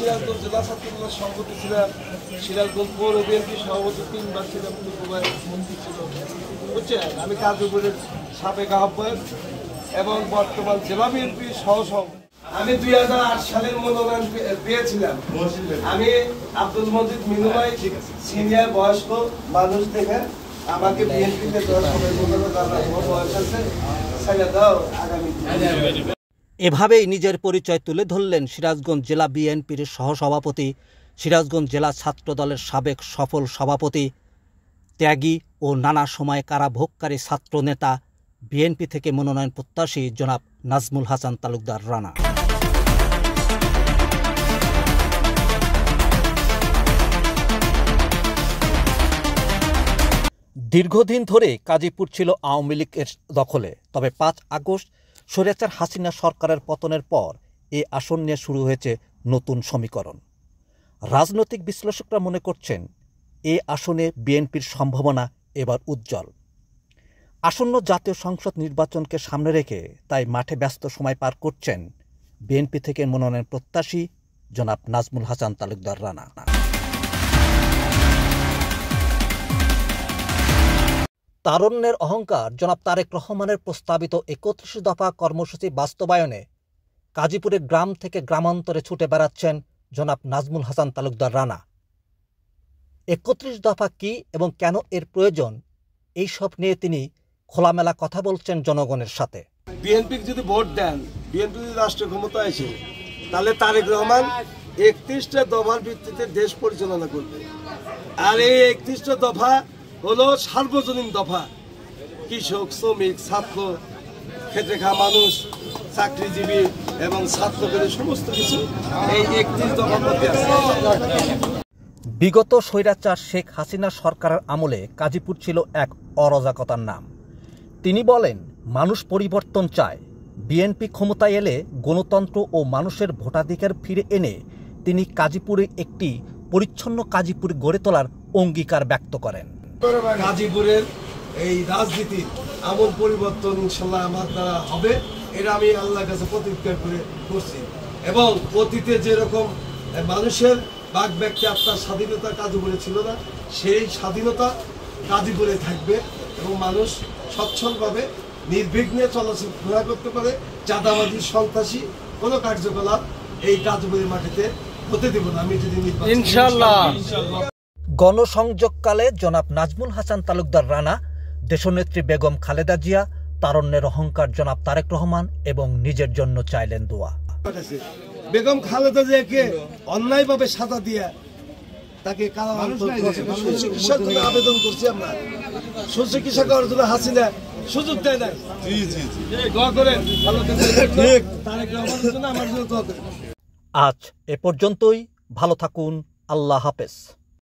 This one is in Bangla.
সিরাজগঞ্জ জেলা ছাত্রদলের সভাপতি ছিলাম, সিরাজগঞ্জ পৌর বিএনপি সভাপতি 3 বার ছিলাম, মন্ত্রী ছিল, বুঝছেন। আমি কাজীপুরের সাবেক আহ্বায়ক এবং বর্তমান জেলা বিএনপির সহসভাপতি। আমি 2008 সালের মনোনয়ন পেয়েছিলাম। আমি আব্দুল মজিদ মিনুভাই সিনিয়র বয়স্ক মানুষ দেখে আমাকে বিএনপিতে এভাবেই নিজের পরিচয় তুলে ধরলেন সিরাজগঞ্জ জেলা বিএনপির সহসভাপতি, সিরাজগঞ্জ জেলা ছাত্রদলের সাবেক সফল সভাপতি, ত্যাগী ও নানা সময় কারাভোগকারী ছাত্র নেতা, বিএনপি থেকে মনোনয়ন প্রত্যাশী জনাব নাজমুল হাসান তালুকদার রানা। দীর্ঘদিন ধরে গাজীপুর ছিল আওয়ামী লীগের দখলে, তবে 5 আগস্ট স্বৈরাচার হাসিনা সরকারের পতনের পর এ আসন নিয়ে শুরু হয়েছে নতুন সমীকরণ। রাজনৈতিক বিশ্লেষকরা মনে করছেন এ আসনে বিএনপির সম্ভাবনা এবার উজ্জ্বল। আসন্ন জাতীয় সংসদ নির্বাচনকে সামনে রেখে তাই মাঠে ব্যস্ত সময় পার করছেন বিএনপি থেকে মনোনয়ন প্রত্যাশী জনাব নাজমুল হাসান তালুকদার রানা। তারুণ্যের অহংকার জনাব তারেক রহমানের প্রস্তাবিত 31 দফা কর্মসূচি বাস্তবায়নে গাজীপুরের গ্রাম থেকে গ্রামান্তরে ছুটে বেড়াচ্ছেন জনাব নাজমুল হাসান তালুকদার রানা। 31 দফা কি এবং কেন এর প্রয়োজন, এই সব নিয়ে তিনি খোলামেলা কথা বলছেন জনগণের সাথে। বিএনপি যদি ভোট দেন, বিএনপি যদি রাষ্ট্র ক্ষমতা আসে, তাহলে তারেক রহমান 31টা দফার ভিত্তিতে দেশ পরিচালনা করবে। আর এই 31টা দফা হলো সার্বজনীন দফা। কৃষক, শ্রমিক, ছাত্র, খেটে খাওয়া মানুষ, চাকরিজীবী এবং ছাত্রদের সমস্ত কিছু এই 31 দফার মধ্যে আছে। বিগত স্বৈরাচার শেখ হাসিনা সরকারের আমলে গাজীপুর ছিল এক অরাজকতার নাম। তিনি বলেন, মানুষ পরিবর্তন চায়। বিএনপি ক্ষমতায় এলে গণতন্ত্র ও মানুষের ভোটাধিকার ফিরে এনে তিনি গাজীপুরে একটি পরিচ্ছন্ন গাজীপুর গড়ে তোলার অঙ্গীকার ব্যক্ত করেন। গাজীপুরের এই রাজনীতির আমূল পরিবর্তন ইনশাল্লাহ আমার দ্বারা হবে, এটা আমি আল্লাহর কাছে প্রতিজ্ঞা করছি। এবং অতীতে যেরকম মানুষের বাক ব্যক্তি আত্মার স্বাধীনতা গাজীপুরে ছিল না, সেই স্বাধীনতা গাজীপুরে থাকবে এবং মানুষ সচ্ছলভাবে নির্বিঘ্নে চলাফেরা করতে পারে। চাঁদাবাজি, সন্ত্রাসী কোনো কার্যকলাপ এই গাজীপুরের মাটিতে হতে দেব না আমি যদি ইনশাআল্লাহ। গণসংযোগকালে জনাব নাজমুল হাসান তালুকদার রানা, দেশনেত্রী বেগম খালেদা জিয়া, তারুণ্যের অহংকার জনাব তারেক রহমান এবং নিজের জন্য চাইলেন দোয়া। বেগম খালেদা জিয়াকে অন্যায়ভাবে সাজা দিয়ে তাকে চিকিৎসার জন্য আবেদন করছি আমরা। সুচিকিৎসা করার জন্য হাসিনা সুযোগ দেয় নাই। দোয়া করেন তারেক রহমানের জন্য, আমার জন্য দোয়া করেন। আজ এ পর্যন্তই। ভালো থাকুন। আল্লাহ হাফেজ।